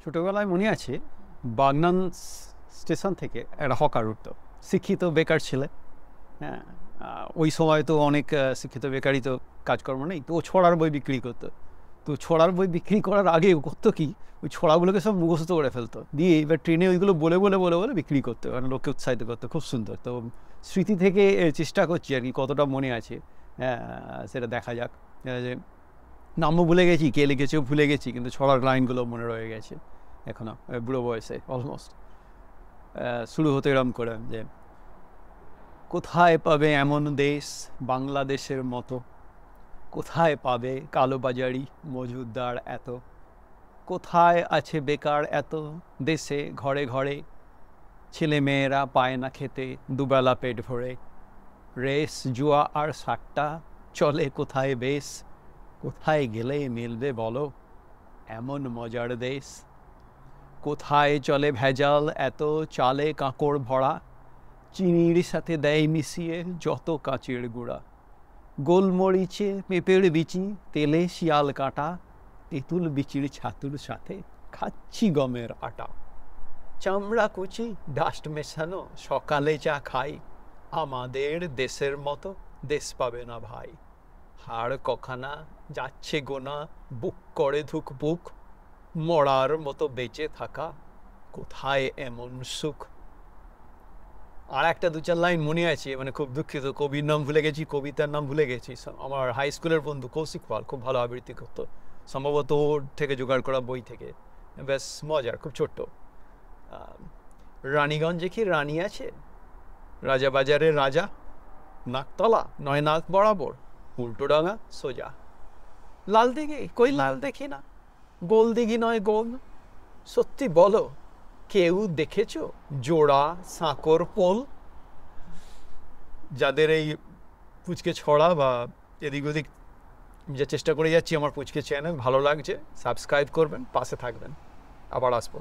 ছোটোবেলায় মনে আছে বাগনান স্টেশন থেকে একটা হকার উঠতো, শিক্ষিত বেকার ছেলে। হ্যাঁ, ওই সময় তো অনেক শিক্ষিত বেকারই তো কাজকর্ম নেই, তো ও ছড়ার বই বিক্রি করতো। তো ছড়ার বই বিক্রি করার আগে ও করতো কি, ওই ছড়াগুলোকে সব মুখস্থ করে ফেলতো, দিয়ে এবার ট্রেনে ওইগুলো বলে বলে বলে বলে বিক্রি করতো, মানে লোককে উৎসাহিত করতো। খুব সুন্দর। তো স্মৃতি থেকে চেষ্টা করছি আর কি কতটা মনে আছে, সেটা দেখা যাক। যে নামও ভুলে গেছি, কে লিখেছেও ভুলে গেছি, কিন্তু ছড়ার লাইনগুলো মনে রয়ে গেছে এখনও, বুড়ো বয়সে অলমোস্ট। শুরু হতে এরম করে যে, কোথায় পাবে এমন দেশ বাংলাদেশের মতো, কোথায় পাবে কালোবাজারি মজুদদার এত, কোথায় আছে বেকার এত দেশে ঘরে ঘরে, ছেলে মেয়েরা পায় না খেতে দুবেলা পেট ভরে, রেস জুয়া আর সাট্টা চলে কোথায় বেশ, কোথায় গেলে মিলবে বলো এমন মজার দেশ, কোথায় চলে ভেজাল এত চালে কাঁকড় ভরা, চিনির সাথে দেয় মিশিয়ে যত কাঁচের গুঁড়া, গোলমরিচে পেঁপের বিচি তেলে শিয়াল কাটা, তেঁতুল বিচির ছাতুর সাথে খাচ্ছি গমের আটা, চামড়া কুচি ডাস্ট মেশানো সকালে চা খাই, আমাদের দেশের মতো দেশ পাবে না ভাই, হাড় কখানা যাচ্ছে গোনা বুক করে ধুক বুক, মরার মতো বেঁচে থাকা কোথায় এমন সুখ। আর একটা দু চার লাইন মনে আছে, মানে খুব দুঃখিত, কবির নাম ভুলে গেছি, কবিতার নাম ভুলে গেছি। আমার হাই স্কুলের বন্ধু কৌশিক পাল খুব ভালো আবৃত্তি করতো, সম্ভবত ওর থেকে জোগাড় করা বই থেকে। বেশ মজার, খুব ছোট্ট। রানীগঞ্জে কি রানী আছে, রাজাবাজারের রাজা, নাকতলা নয় নাক বরাবর, উল্টোডাঙা সোজা, লাল দিঘি কই লাল দেখি না, গোল দিঘি নয় গোল, সত্যি বলো কেউ দেখেছো জোড়া সাঁকর পোল। যাদের এই পুচকে ছড়া বা এদিক ওদিক যে চেষ্টা করে যাচ্ছি আমার পুচকে চ্যানেল ভালো লাগছে, সাবস্ক্রাইব করবেন, পাশে থাকবেন। আবার আসবো।